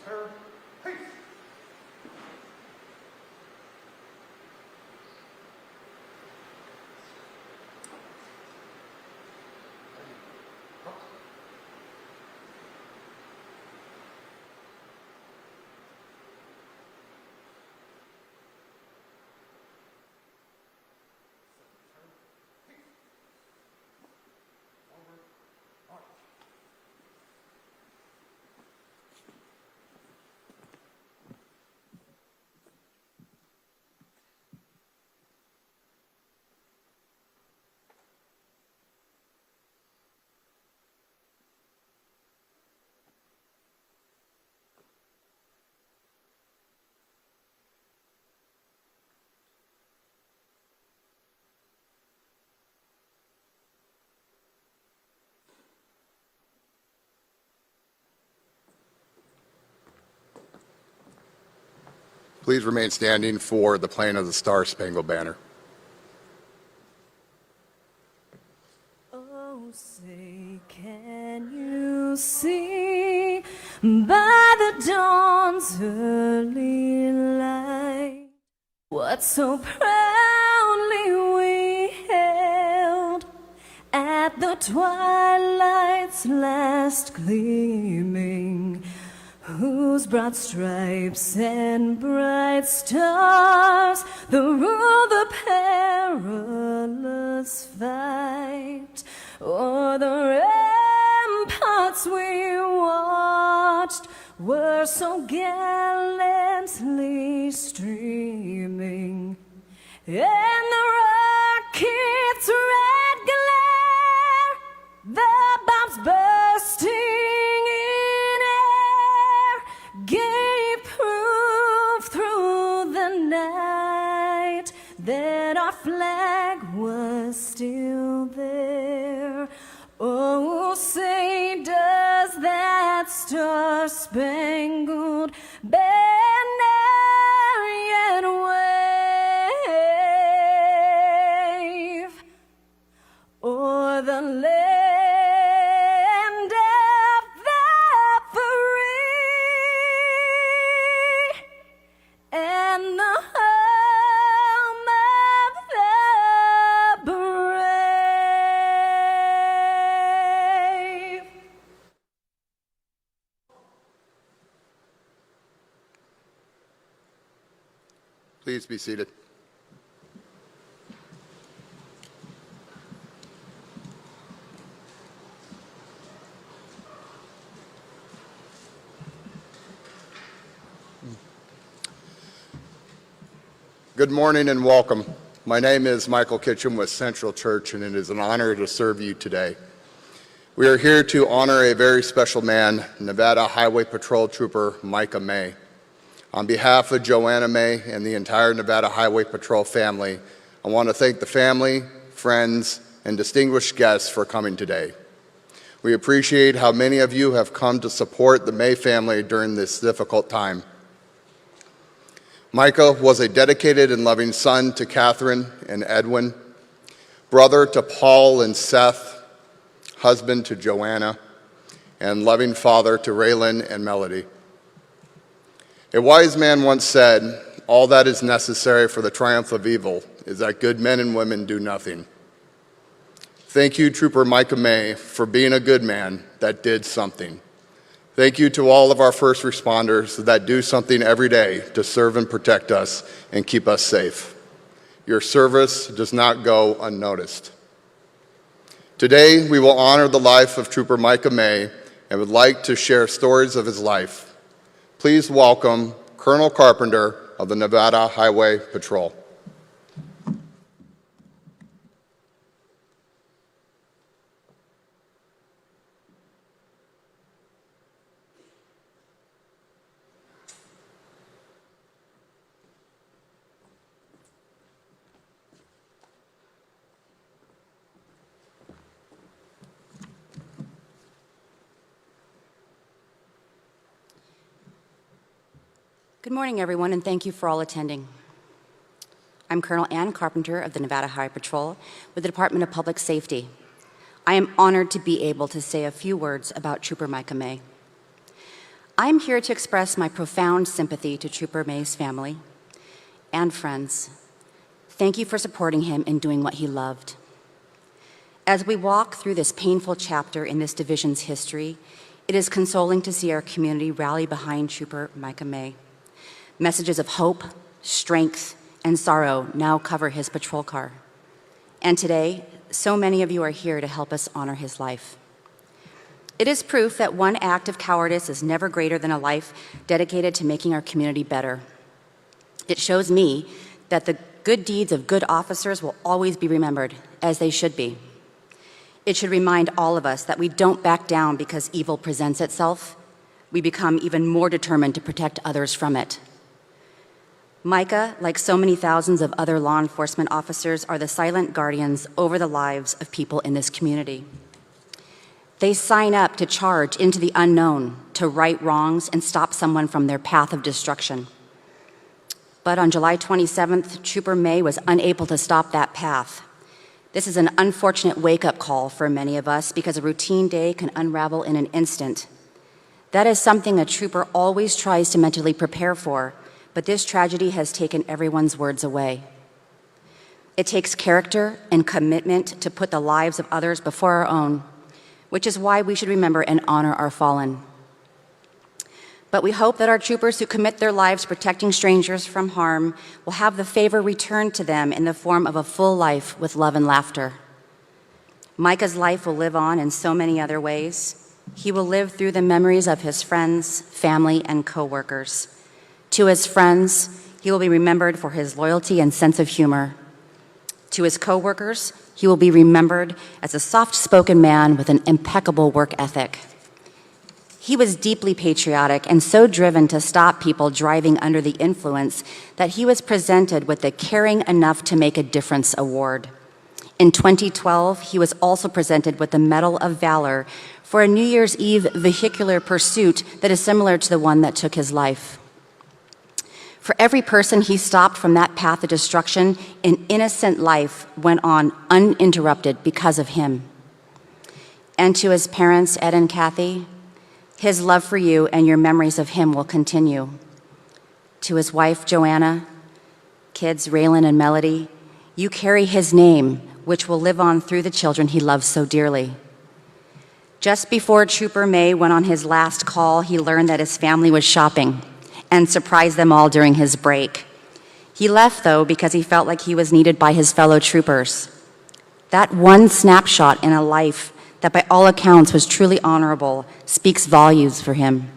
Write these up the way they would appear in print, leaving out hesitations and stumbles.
Center, peace. Please remain standing for the playing of the Star-Spangled Banner. Oh, say, can you see by the dawn's early light what so proudly we hailed at the twilight's last gleaming, whose broad stripes and bright stars the rule the perilous fight o'er the ramparts we watched were so gallantly streaming, and the rocket's red glare, the bombs bursting in air, gave proof through the night that our flag was still there. Oh, say, does that star-spangled banner yet wave o'er the land of the free and the home of the brave? Please be seated. Good morning and welcome. My name is Michael Kitchen with Central Church, and it is an honor to serve you today. We are here to honor a very special man, Nevada Highway Patrol Trooper Micah May. On behalf of Joanna May and the entire Nevada Highway Patrol family, I want to thank the family, friends, and distinguished guests for coming today. We appreciate how many of you have come to support the May family during this difficult time. Micah was a dedicated and loving son to Catherine and Edwin, brother to Paul and Seth, husband to Joanna, and loving father to Raylan and Melody. A wise man once said, "All that is necessary for the triumph of evil is that good men and women do nothing." Thank you, Trooper Micah May, for being a good man that did something. Thank you to all of our first responders that do something every day to serve and protect us and keep us safe. Your service does not go unnoticed. Today, we will honor the life of Trooper Micah May and would like to share stories of his life. Please welcome Colonel Carpenter of the Nevada Highway Patrol. Good morning, everyone, and thank you for all attending. I'm Colonel Ann Carpenter of the Nevada Highway Patrol with the Department of Public Safety. I am honored to be able to say a few words about Trooper Micah May. I'm here to express my profound sympathy to Trooper May's family and friends. Thank you for supporting him in doing what he loved. As we walk through this painful chapter in this division's history, it is consoling to see our community rally behind Trooper Micah May. Messages of hope, strength, and sorrow now cover his patrol car. And today, so many of you are here to help us honor his life. It is proof that one act of cowardice is never greater than a life dedicated to making our community better. It shows me that the good deeds of good officers will always be remembered, as they should be. It should remind all of us that we don't back down because evil presents itself. We become even more determined to protect others from it. Micah, like so many thousands of other law enforcement officers, are the silent guardians over the lives of people in this community. They sign up to charge into the unknown, to right wrongs and stop someone from their path of destruction. But on July 27th, Trooper May was unable to stop that path. This is an unfortunate wake-up call for many of us because a routine day can unravel in an instant. That is something a trooper always tries to mentally prepare for, but this tragedy has taken everyone's words away. It takes character and commitment to put the lives of others before our own, which is why we should remember and honor our fallen. But we hope that our troopers who commit their lives protecting strangers from harm will have the favor returned to them in the form of a full life with love and laughter. Micah's life will live on in so many other ways. He will live through the memories of his friends, family, and coworkers. To his friends, he will be remembered for his loyalty and sense of humor. To his coworkers, he will be remembered as a soft-spoken man with an impeccable work ethic. He was deeply patriotic and so driven to stop people driving under the influence that he was presented with the Caring Enough to Make a Difference award. In 2012, he was also presented with the Medal of Valor for a New Year's Eve vehicular pursuit that is similar to the one that took his life. For every person he stopped from that path of destruction, an innocent life went on uninterrupted because of him. And to his parents, Ed and Kathy, his love for you and your memories of him will continue. To his wife, Joanna, kids, Raylan and Melody, you carry his name, which will live on through the children he loves so dearly. Just before Trooper May went on his last call, he learned that his family was shopping and surprised them all during his break. He left, though, because he felt like he was needed by his fellow troopers. That one snapshot in a life that by all accounts was truly honorable speaks volumes for him.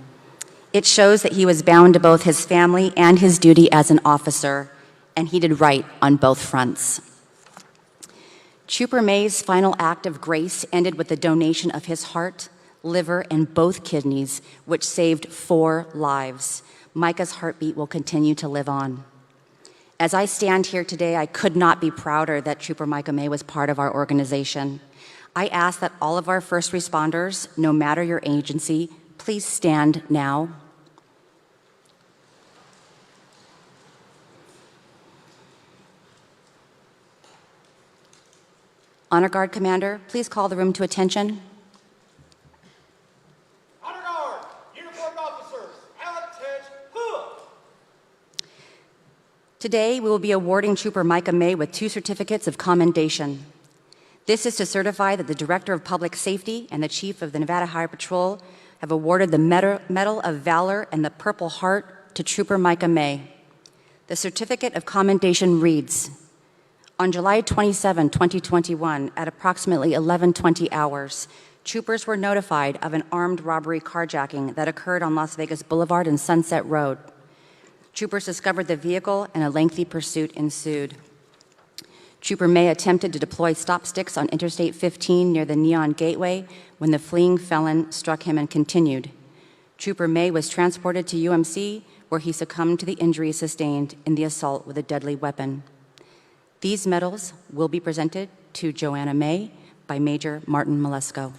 It shows that he was bound to both his family and his duty as an officer, and he did right on both fronts. Trooper May's final act of grace ended with the donation of his heart, liver, and both kidneys, which saved 4 lives. Micah's heartbeat will continue to live on. As I stand here today, I could not be prouder that Trooper Micah May was part of our organization. I ask that all of our first responders, no matter your agency, please stand now. Honor Guard Commander, please call the room to attention. Honor Guard, uniformed officers, attention. Today, we will be awarding Trooper Micah May with 2 certificates of commendation. This is to certify that the Director of Public Safety and the Chief of the Nevada Highway Patrol have awarded the Medal of Valor and the Purple Heart to Trooper Micah May. The certificate of commendation reads, on July 27, 2021, at approximately 11:20 hours, troopers were notified of an armed robbery carjacking that occurred on Las Vegas Boulevard and Sunset Road. Troopers discovered the vehicle and a lengthy pursuit ensued. Trooper May attempted to deploy stop sticks on Interstate 15 near the Neon Gateway when the fleeing felon struck him and continued. Trooper May was transported to UMC, where he succumbed to the injuries sustained in the assault with a deadly weapon. These medals will be presented to Joanna May by Major Martin Malesko.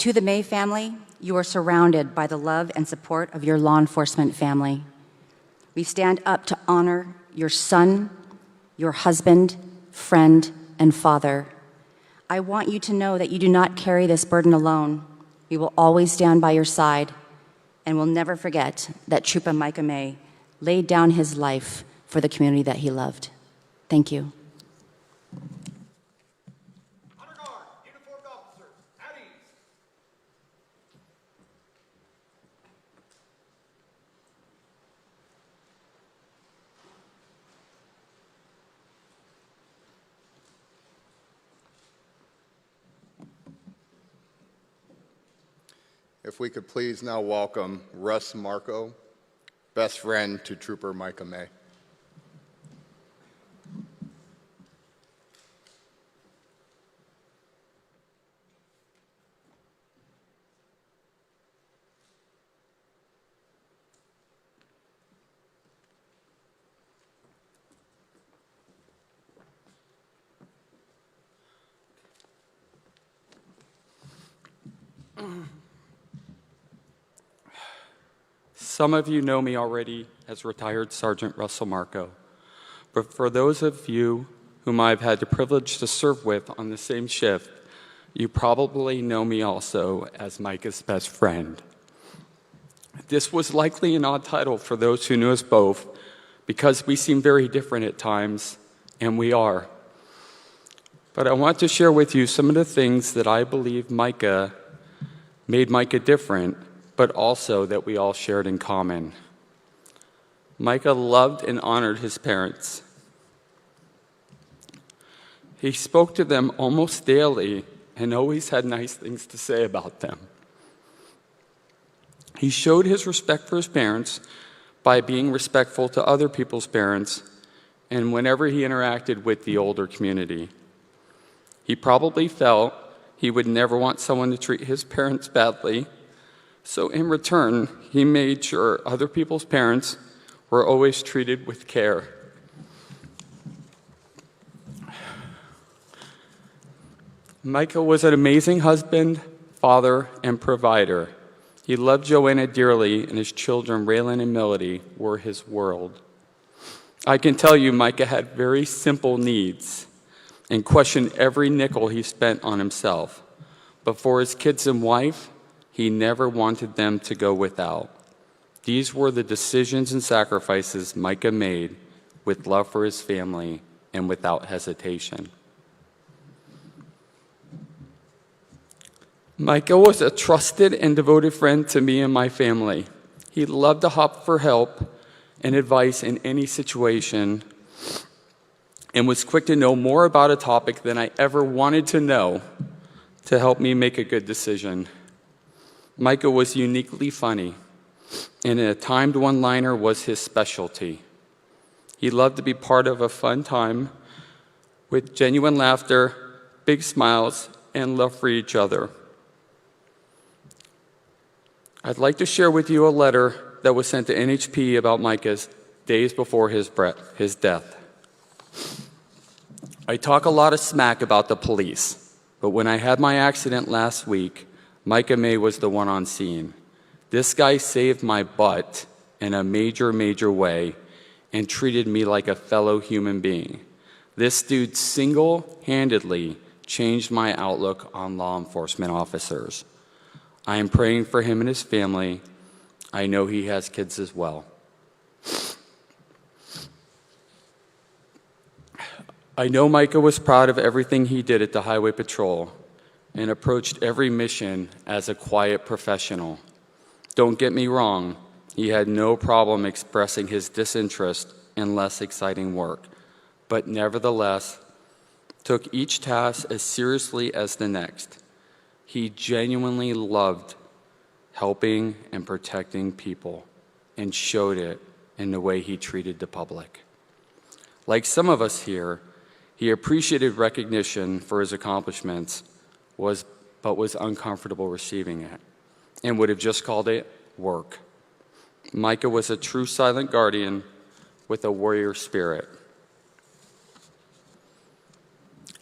To the May family, you are surrounded by the love and support of your law enforcement family. We stand up to honor your son, your husband, friend, and father. I want you to know that you do not carry this burden alone. We will always stand by your side, and will never forget that Trooper Micah May laid down his life for the community that he loved. Thank you. Honor guard, uniformed officers, at ease. If we could please now welcome Russ Marco, best friend to Trooper Micah May. Some of you know me already as retired Sergeant Russell Marco, but for those of you whom I've had the privilege to serve with on the same shift, you probably know me also as Micah's best friend. This was likely an odd title for those who knew us both, because we seem very different at times, and we are. But I want to share with you some of the things that I believe made Micah different, but also that we all shared in common. Micah loved and honored his parents. He spoke to them almost daily and always had nice things to say about them. He showed his respect for his parents by being respectful to other people's parents and whenever he interacted with the older community. He probably felt he would never want someone to treat his parents badly, so in return, he made sure other people's parents were always treated with care. Micah was an amazing husband, father, and provider. He loved Joanna dearly, and his children, Raylan and Melody, were his world. I can tell you Micah had very simple needs and questioned every nickel he spent on himself. But for his kids and wife, he never wanted them to go without. These were the decisions and sacrifices Micah made with love for his family and without hesitation. Micah was a trusted and devoted friend to me and my family. He loved to hop for help and advice in any situation and was quick to know more about a topic than I ever wanted to know to help me make a good decision. Micah was uniquely funny, and a timed one-liner was his specialty. He loved to be part of a fun time with genuine laughter, big smiles, and love for each other. I'd like to share with you a letter that was sent to NHP about Micah's days before his death. I talk a lot of smack about the police, but when I had my accident last week, Micah May was the one on scene. This guy saved my butt in a major, major way and treated me like a fellow human being. This dude single-handedly changed my outlook on law enforcement officers. I am praying for him and his family. I know he has kids as well. I know Micah was proud of everything he did at the Highway Patrol and approached every mission as a quiet professional. Don't get me wrong, he had no problem expressing his disinterest in less exciting work, but nevertheless took each task as seriously as the next. He genuinely loved helping and protecting people and showed it in the way he treated the public. Like some of us here, he appreciated recognition for his accomplishments, but was uncomfortable receiving it and would have just called it work. Micah was a true silent guardian with a warrior spirit.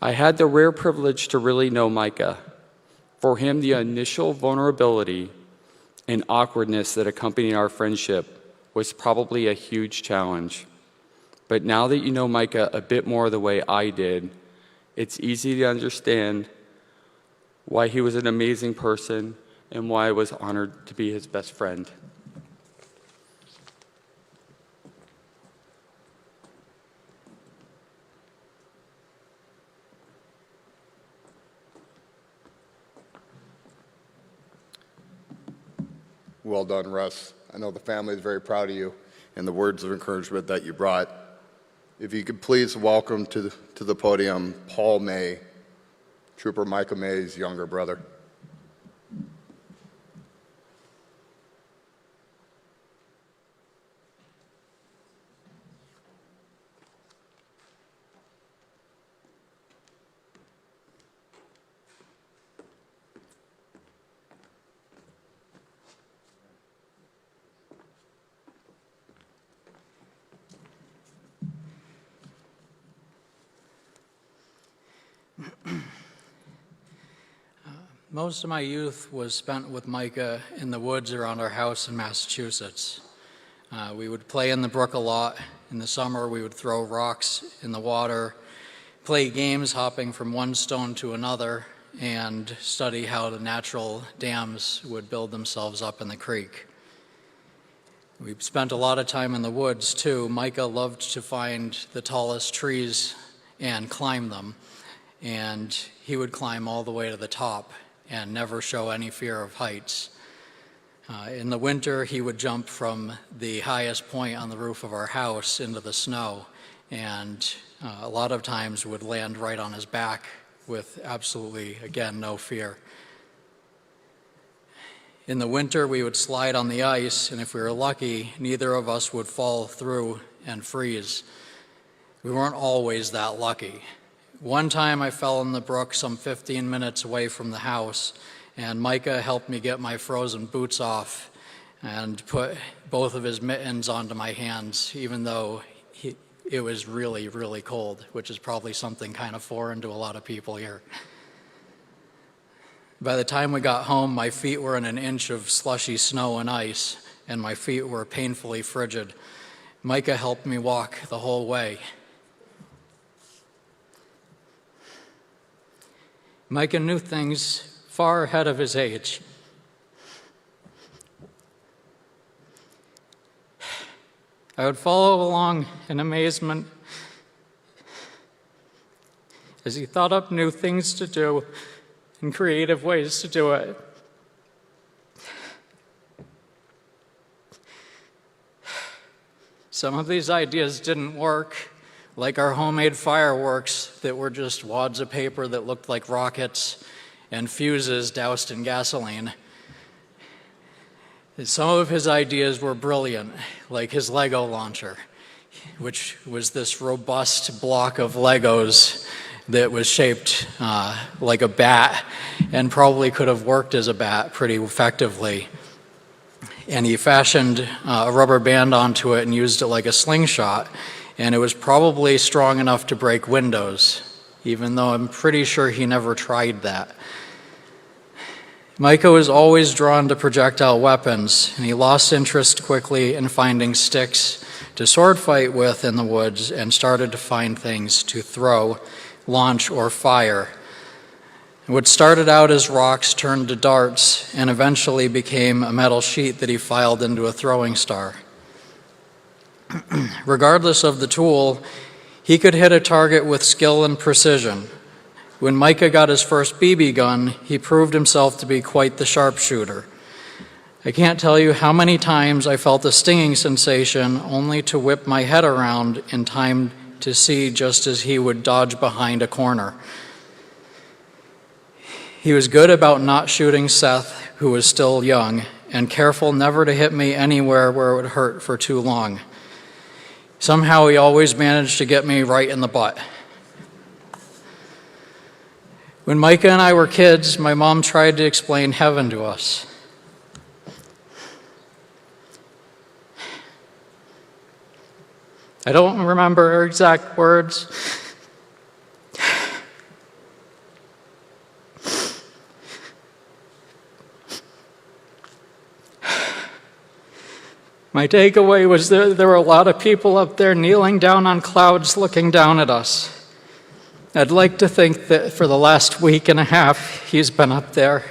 I had the rare privilege to really know Micah. For him, the initial vulnerability and awkwardness that accompanied our friendship was probably a huge challenge. But now that you know Micah a bit more the way I did, it's easy to understand why he was an amazing person and why I was honored to be his best friend. Well done, Russ. I know the family is very proud of you and the words of encouragement that you brought. If you could please welcome to the podium Paul May, Trooper Micah May's younger brother. Most of my youth was spent with Micah in the woods around our house in Massachusetts. We would play in the brook a lot. In the summer, we would throw rocks in the water, play games hopping from one stone to another, and study how the natural dams would build themselves up in the creek. We spent a lot of time in the woods, too. Micah loved to find the tallest trees and climb them, and he would climb all the way to the top and never show any fear of heights. In the winter, he would jump from the highest point on the roof of our house into the snow, and a lot of times would land right on his back with absolutely, again, no fear. In the winter, we would slide on the ice, and if we were lucky, neither of us would fall through and freeze. We weren't always that lucky. One time I fell in the brook some 15 minutes away from the house, and Micah helped me get my frozen boots off and put both of his mittens onto my hands, even though it was really, really cold, which is probably something kind of foreign to a lot of people here. By the time we got home, my feet were in an inch of slushy snow and ice, and my feet were painfully frigid. Micah helped me walk the whole way. Micah knew things far ahead of his age. I would follow along in amazement as he thought up new things to do and creative ways to do it. Some of these ideas didn't work, like our homemade fireworks that were just wads of paper that looked like rockets and fuses doused in gasoline. Some of his ideas were brilliant, like his Lego launcher, which was this robust block of Legos that was shaped like a bat and probably could have worked as a bat pretty effectively. And he fashioned a rubber band onto it and used it like a slingshot, and it was probably strong enough to break windows, even though I'm pretty sure he never tried that. Micah was always drawn to projectile weapons, and he lost interest quickly in finding sticks to sword fight with in the woods and started to find things to throw, launch, or fire. What started out as rocks turned to darts and eventually became a metal sheet that he filed into a throwing star. Regardless of the tool, he could hit a target with skill and precision. When Micah got his first BB gun, he proved himself to be quite the sharpshooter. I can't tell you how many times I felt a stinging sensation only to whip my head around in time to see just as he would dodge behind a corner. He was good about not shooting Seth, who was still young, and careful never to hit me anywhere where it would hurt for too long. Somehow he always managed to get me right in the butt. When Micah and I were kids, my mom tried to explain heaven to us. I don't remember her exact words, My takeaway was there were a lot of people up there kneeling down on clouds looking down at us. I'd like to think that for the last week and a half, he's been up there,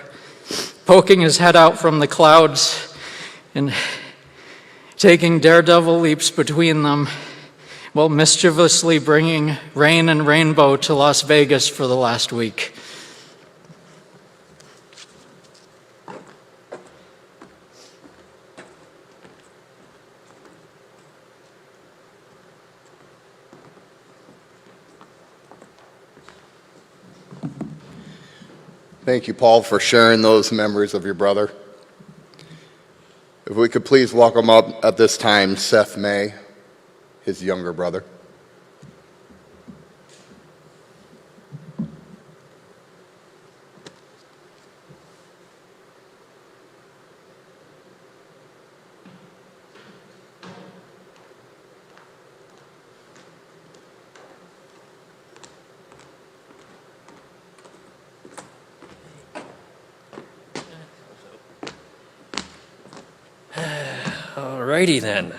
poking his head out from the clouds and taking daredevil leaps between them, while mischievously bringing rain and rainbow to Las Vegas for the last week. Thank you, Paul, for sharing those memories of your brother. If we could please welcome up at this time Seth May, his younger brother. Alrighty then.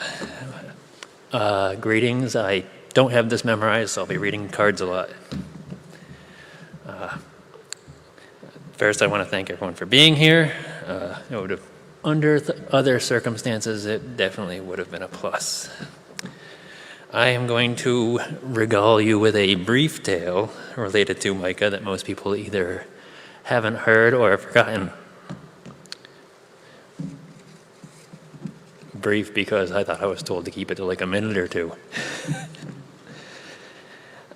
Greetings. I don't have this memorized, so I'll be reading cards a lot. First, I want to thank everyone for being here. It would have, under other circumstances, it definitely would have been a plus. I am going to regale you with a brief tale related to Micah that most people either haven't heard or have forgotten. Brief because I thought I was told to keep it to like a minute or two.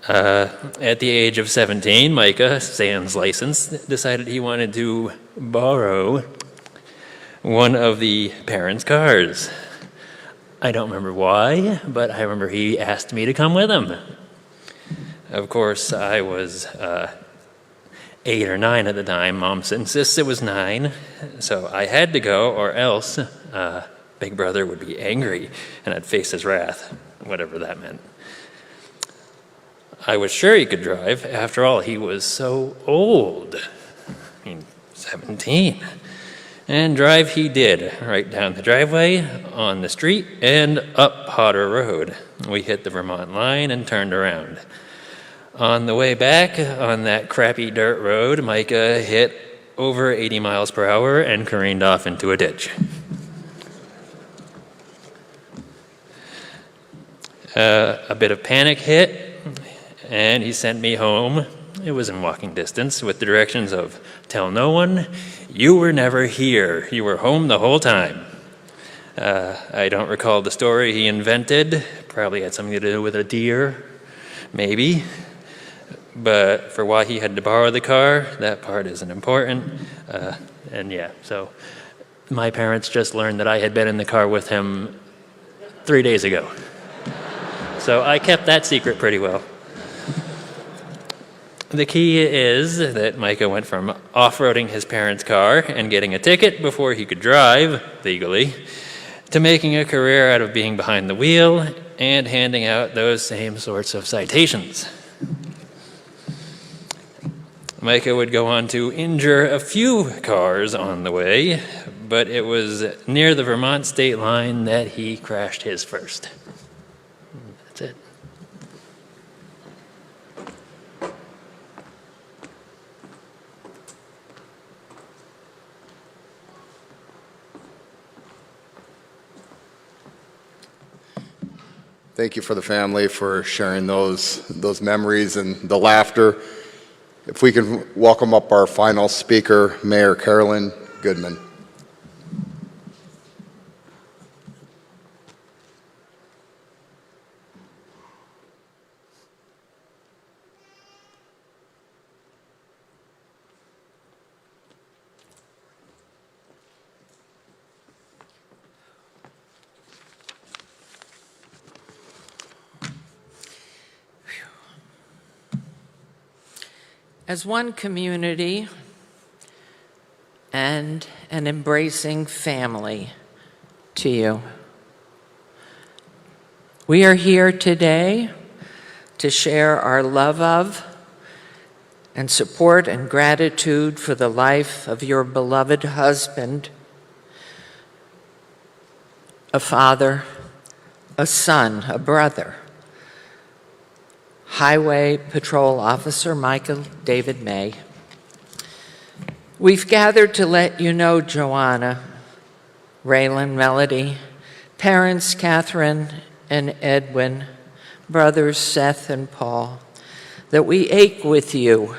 At the age of 17, Micah, sans license, decided he wanted to borrow one of the parents' cars. I don't remember why, but I remember he asked me to come with him. Of course, I was 8 or 9 at the time. Mom insists it was 9, so I had to go, or else Big Brother would be angry and I'd face his wrath, whatever that meant. I was sure he could drive. After all, he was so old. 17. And drive he did, right down the driveway, on the street, and up Potter Road. We hit the Vermont line and turned around. On the way back, on that crappy dirt road, Micah hit over 80 miles per hour and careened off into a ditch. A bit of panic hit, and he sent me home. It was in walking distance with the directions of, tell no one, you were never here. You were home the whole time. I don't recall the story he invented. Probably had something to do with a deer, maybe. But for why he had to borrow the car, that part isn't important. And yeah, so my parents just learned that I had been in the car with him 3 days ago. So I kept that secret pretty well. The key is that Micah went from off-roading his parents' car and getting a ticket before he could drive legally to making a career out of being behind the wheel and handing out those same sorts of citations. Micah would go on to injure a few cars on the way, but it was near the Vermont state line that he crashed his first. That's it. Thank you for the family for sharing those memories and the laughter. If we can welcome up our final speaker, Mayor Carolyn Goodman. As one community and an embracing family to you, we are here today to share our love of and support and gratitude for the life of your beloved husband, a father, a son, a brother, Highway Patrol Officer Micah David May. We've gathered to let you know, Joanna, Raylan, Melody, parents Catherine and Edwin, brothers Seth and Paul, that we ache with you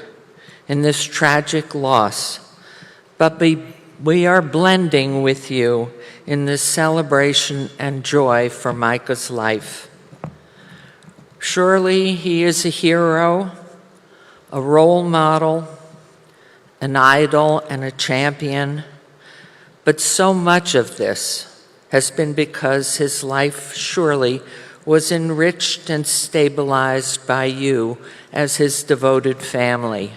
in this tragic loss, but we are blending with you in this celebration and joy for Micah's life. Surely he is a hero, a role model, an idol, and a champion, but so much of this has been because his life surely was enriched and stabilized by you as his devoted family.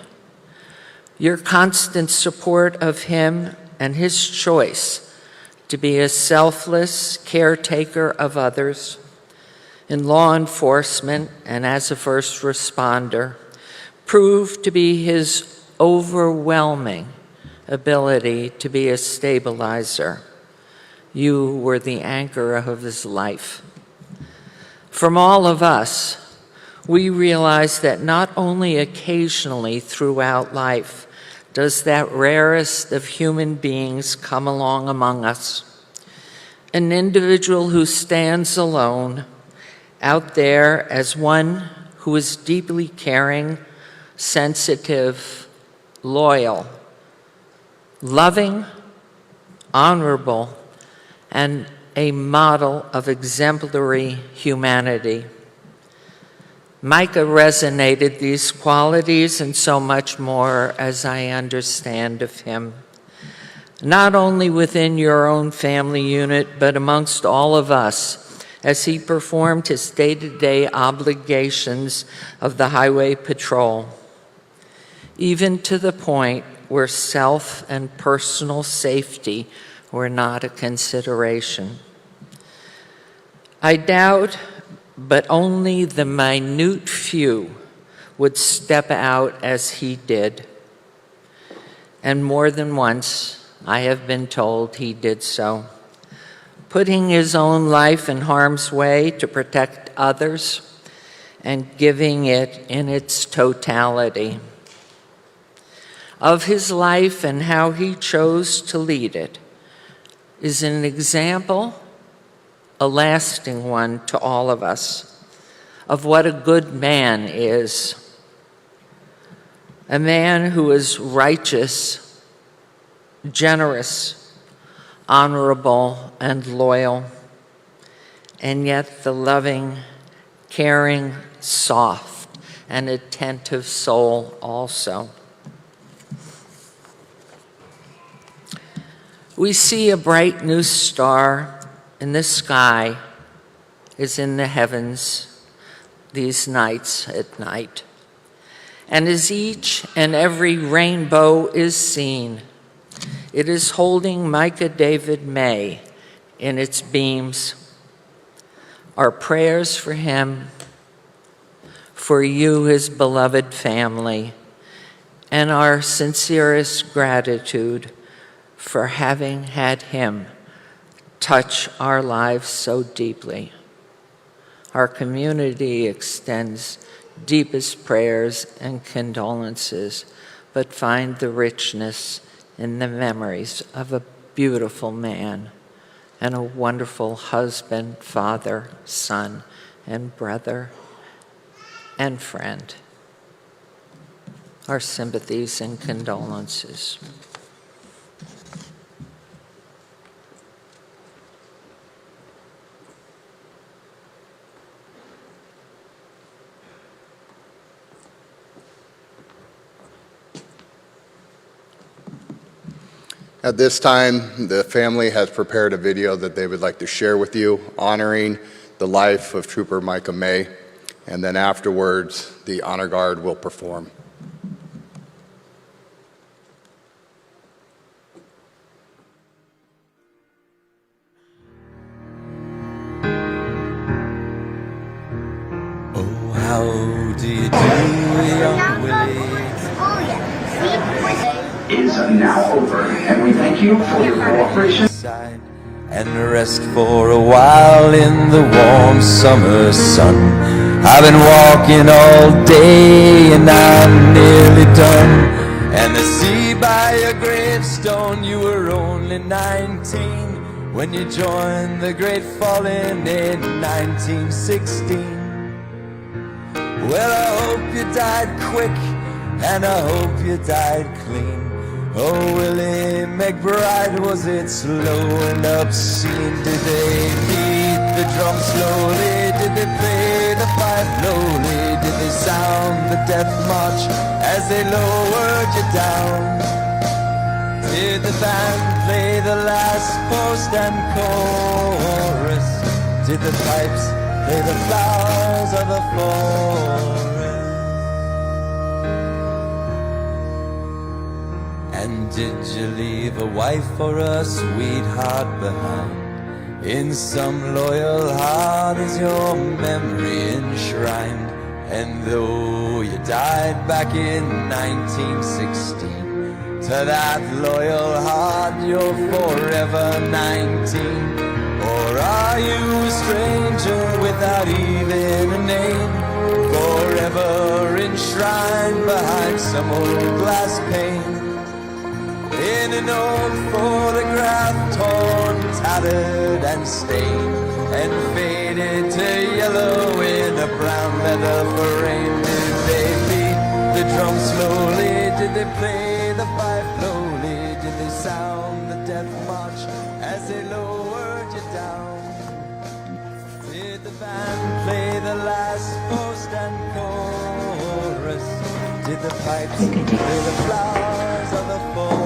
Your constant support of him and his choice to be a selfless caretaker of others in law enforcement and as a first responder proved to be his overwhelming ability to be a stabilizer. You were the anchor of his life. From all of us, we realize that not only occasionally throughout life does that rarest of human beings come along among us, an individual who stands alone out there as one who is deeply caring, sensitive, loyal, loving, honorable, and a model of exemplary humanity. Micah resonated these qualities and so much more, as I understand of him, not only within your own family unit, but amongst all of us, as he performed his day-to-day obligations of the Highway Patrol, even to the point where self and personal safety were not a consideration. I doubt, but only the minute few would step out as he did. And more than once, I have been told he did so, putting his own life in harm's way to protect others and giving it in its totality. Of his life and how he chose to lead it is an example, a lasting one to all of us, of what a good man is. A man who is righteous, generous, honorable, and loyal, and yet the loving, caring, soft, and attentive soul also. We see a bright new star in the sky is in the heavens these nights at night. And as each and every rainbow is seen, it is holding Micah David May in its beams. Our prayers for him, for you, his beloved family, and our sincerest gratitude for having had him touch our lives so deeply. Our community extends deepest prayers and condolences, but find the richness in the memories of a beautiful man and a wonderful husband, father, son, and brother, and friend. Our sympathies and condolences. At this time, the family has prepared a video that they would like to share with you, honoring the life of Trooper Micah May, and then afterwards, the Honor Guard will perform. Oh, how do you do, young Willie? Is now over, and we thank you for your cooperation. and rest for a while in the warm summer sun. I've been walking all day and I'm nearly done. And I see by your gravestone you were only 19 when you joined the great falling in 1916. Well, I hope you died quick and I hope you died clean. Oh, Willie McBride, was it slow and obscene? Did they beat the drum slowly? Did they play the pipe lowly? Did they sound the death march as they lowered you down? Did the band play the last post and chorus? Did the pipes play the flowers of the forest? And did you leave a wife or a sweetheart behind? In some loyal heart is your memory enshrined. And though you died back in 1916, to that loyal heart you're forever 19. Or are you a stranger without even a name, forever enshrined behind some old glass pane? In an old photograph, torn, tattered and stained, and faded to yellow in a brown leather frame. Did they beat the drum slowly? Did they play the pipe lowly? Did they sound the death march as they lowered you down? Did the band play the last post and chorus? Did the pipes play the flowers of the forest?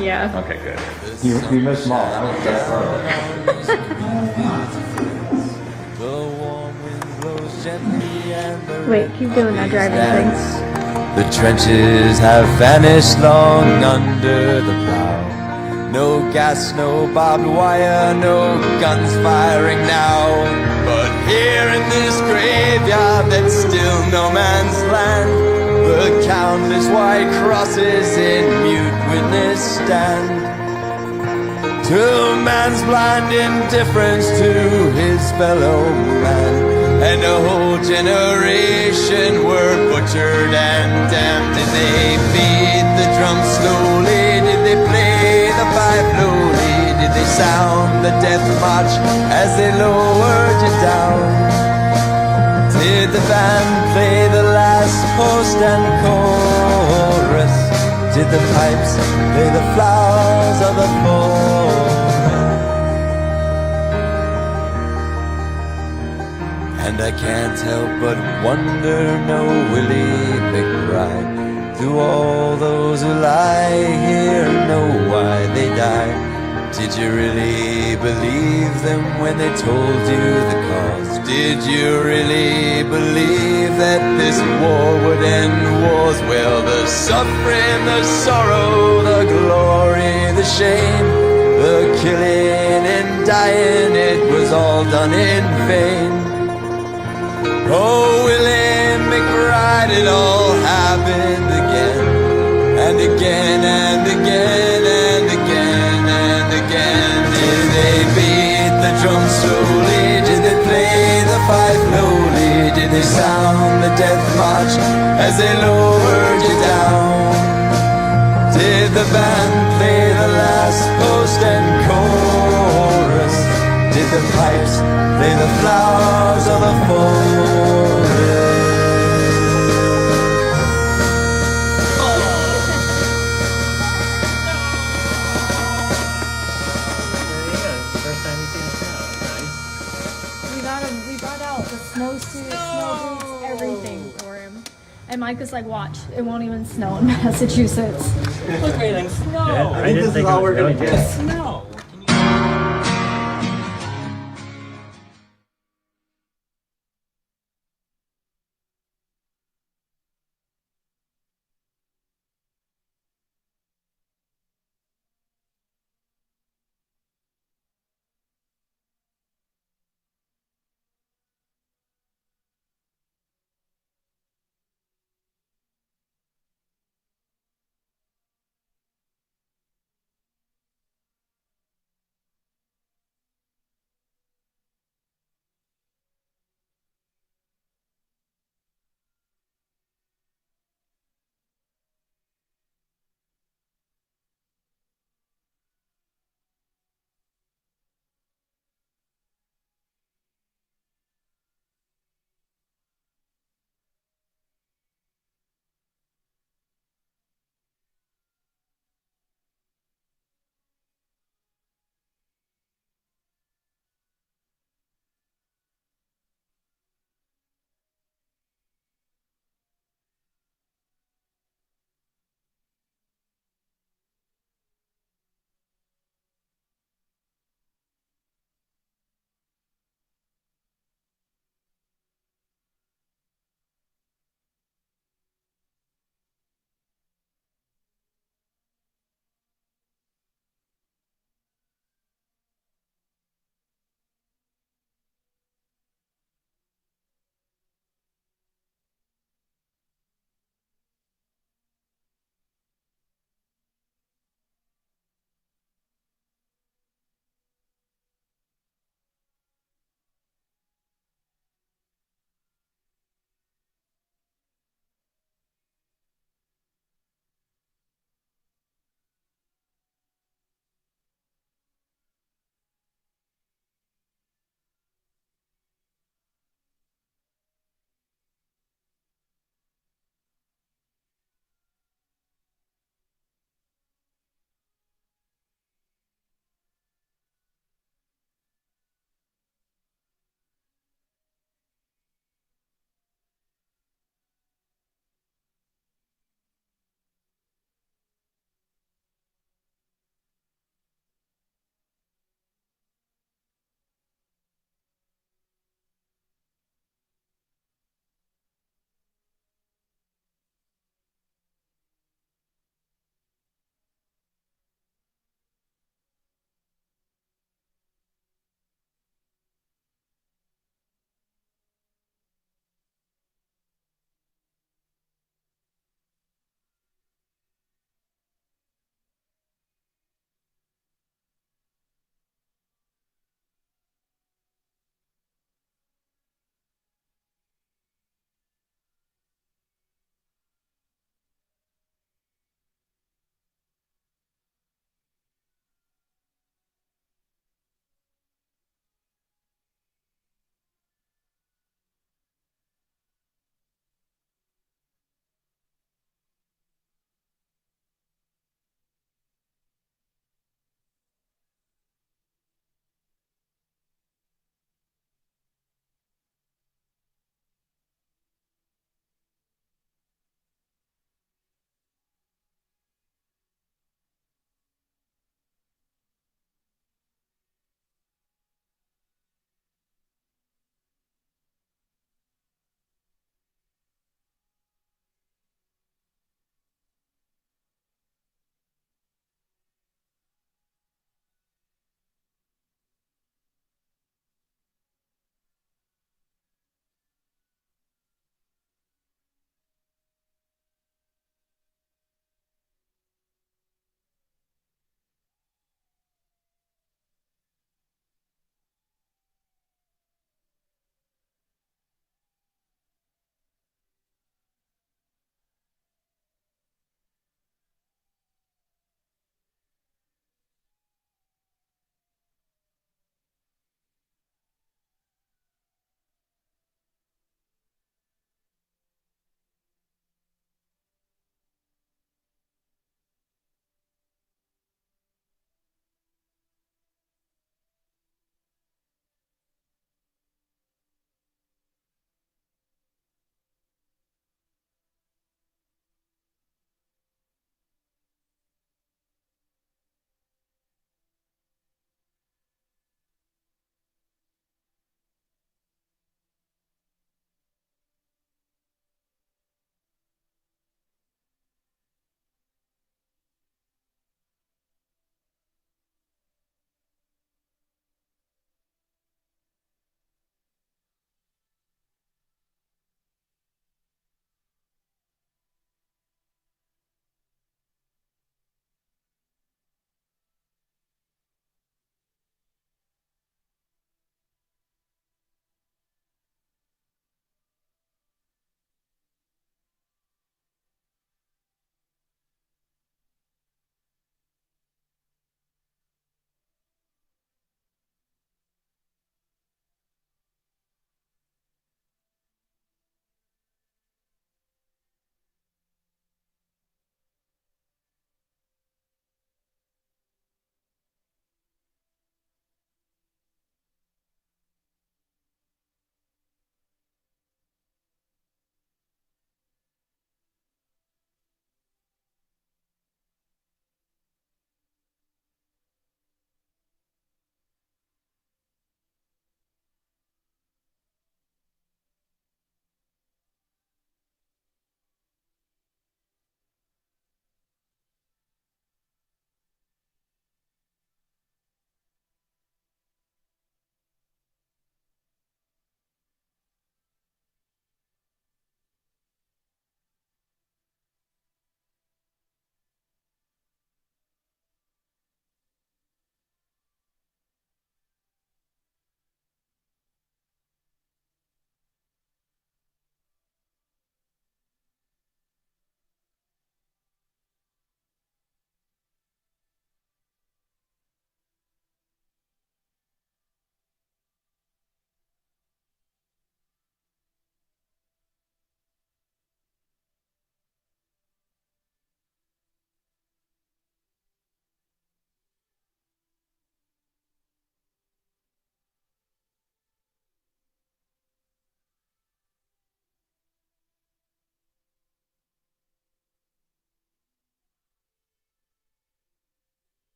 Yeah. Okay, good. You missed them all. That was best. The warm wind blows gently and the Wait, keep doing that driving dance. thing. The trenches have vanished long under the plow. No gas, no barbed wire, no guns firing now. But here in this graveyard that's still no man's land, the countless white crosses in mute witness stand to man's blind indifference to his fellow man. And a whole generation were butchered and damned. Did they beat the drum slowly? Did they play the pipe lowly? Did they sound the death march as they lowered you down? Did the band play the last post and chorus? Did the pipes play the flowers of the forest? And I can't help but wonder, no Willie McBride, do all those who lie here know why they died? Did you really believe them when they told you the cause? Did you really believe that this war would end wars? Well, the suffering, the sorrow, the glory, the shame, the killing and dying, it was all done in vain. Oh, Willie McBride, it all happened again, and again, and again, and again, and again. Did they beat the drum slowly? Did they play the pipe lowly? Did they sound the death march as they lowered you down? Did the band play the last post and chorus? Did the pipes play the flowers of the forest? We brought out the snowsuit, snow boots, everything for him. And Micah's like, watch, it won't even snow in Massachusetts. Look, raining snow. Yeah, I didn't this think is all it we're was gonna going get. to. Snow.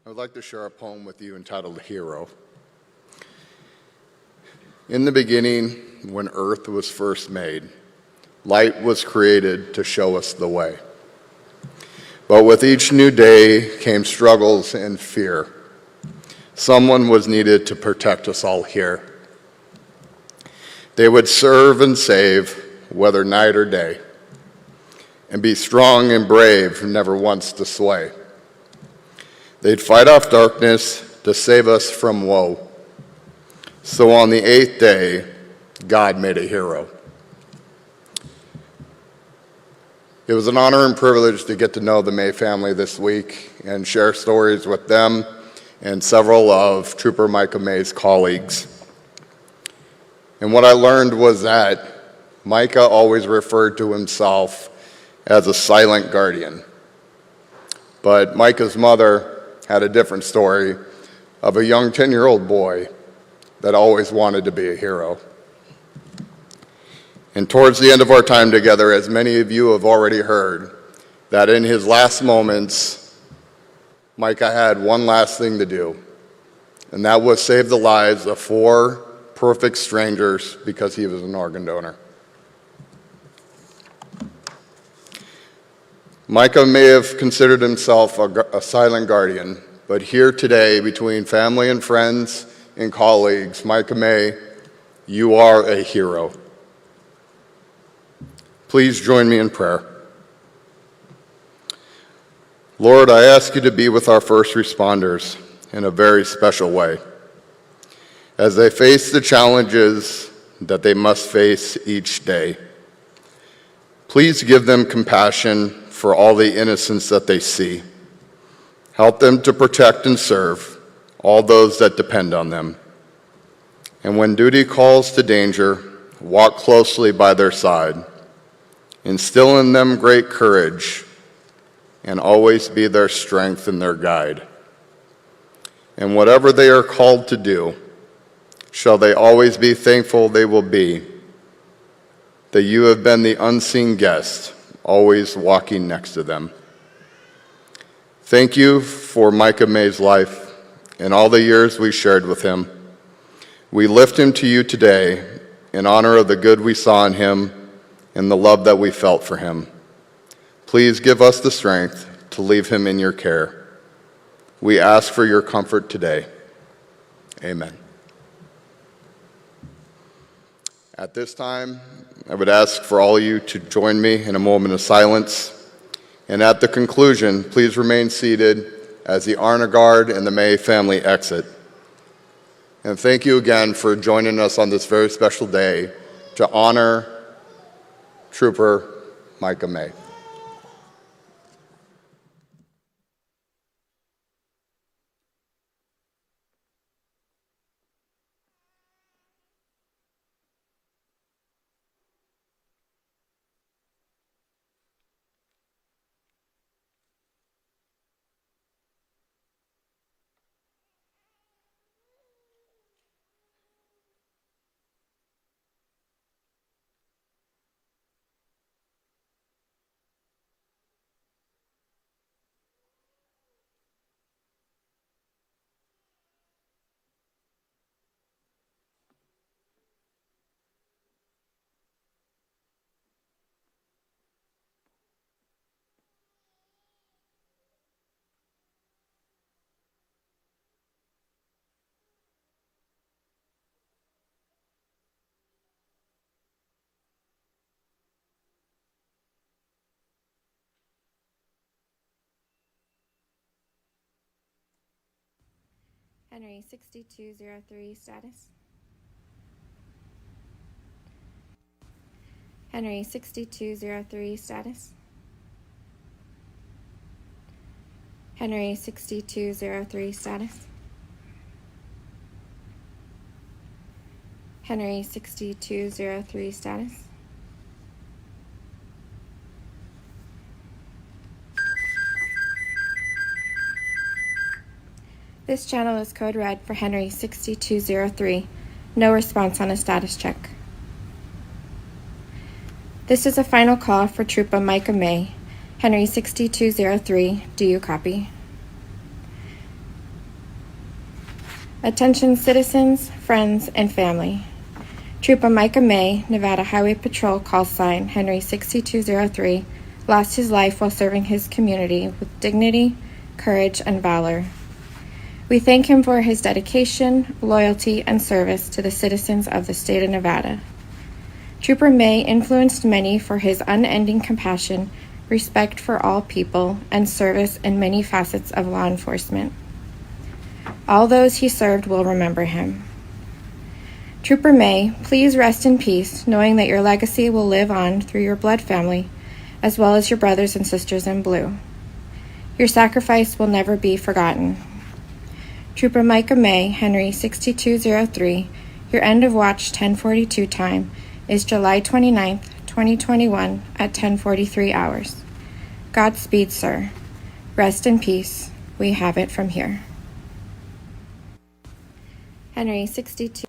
I would like to share a poem with you entitled Hero. In the beginning, when earth was first made, light was created to show us the way. But with each new day came struggles and fear. Someone was needed to protect us all here. They would serve and save, whether night or day, and be strong and brave, never once to sway. They'd fight off darkness to save us from woe. So on the 8th day, God made a hero. It was an honor and privilege to get to know the May family this week and share stories with them and several of Trooper Micah May's colleagues. And what I learned was that Micah always referred to himself as a silent guardian. But Micah's mother had a different story of a young 10-year-old boy that always wanted to be a hero. And towards the end of our time together, as many of you have already heard, that in his last moments, Micah had one last thing to do, and that was save the lives of 4 perfect strangers because he was an organ donor. Micah may have considered himself a silent guardian, but here today, between family and friends and colleagues, Micah May, you are a hero. Please join me in prayer. Lord, I ask you to be with our first responders in a very special way as they face the challenges that they must face each day. Please give them compassion for all the innocents that they see. Help them to protect and serve all those that depend on them. And when duty calls to danger, walk closely by their side. Instill in them great courage and always be their strength and their guide. And whatever they are called to do, shall they always be thankful they will be, that you have been the unseen guest, always walking next to them. Thank you for Micah May's life and all the years we shared with him. We lift him to you today in honor of the good we saw in him and the love that we felt for him. Please give us the strength to leave him in your care. We ask for your comfort today. Amen. At this time, I would ask for all of you to join me in a moment of silence. And at the conclusion, please remain seated as the honor guard and the May family exit. And thank you again for joining us on this very special day to honor Trooper Micah May. Henry 6203 status. Henry 6203 status. Henry 6203 status. Henry 6203 status. This channel is code red for Henry 6203. No response on a status check. This is a final call for Trooper Micah May. Henry 6203, do you copy? Attention citizens, friends, and family. Trooper Micah May, Nevada Highway Patrol call sign Henry 6203, lost his life while serving his community with dignity, courage, and valor. We thank him for his dedication, loyalty, and service to the citizens of the state of Nevada. Trooper May influenced many for his unending compassion, respect for all people, and service in many facets of law enforcement. All those he served will remember him. Trooper May, please rest in peace, knowing that your legacy will live on through your blood family, as well as your brothers and sisters in blue. Your sacrifice will never be forgotten. Trooper Micah May, Henry 6203, your end of watch 1042 time is July 29th, 2021 at 10:43 hours. Godspeed, sir. Rest in peace. We have it from here. Henry 62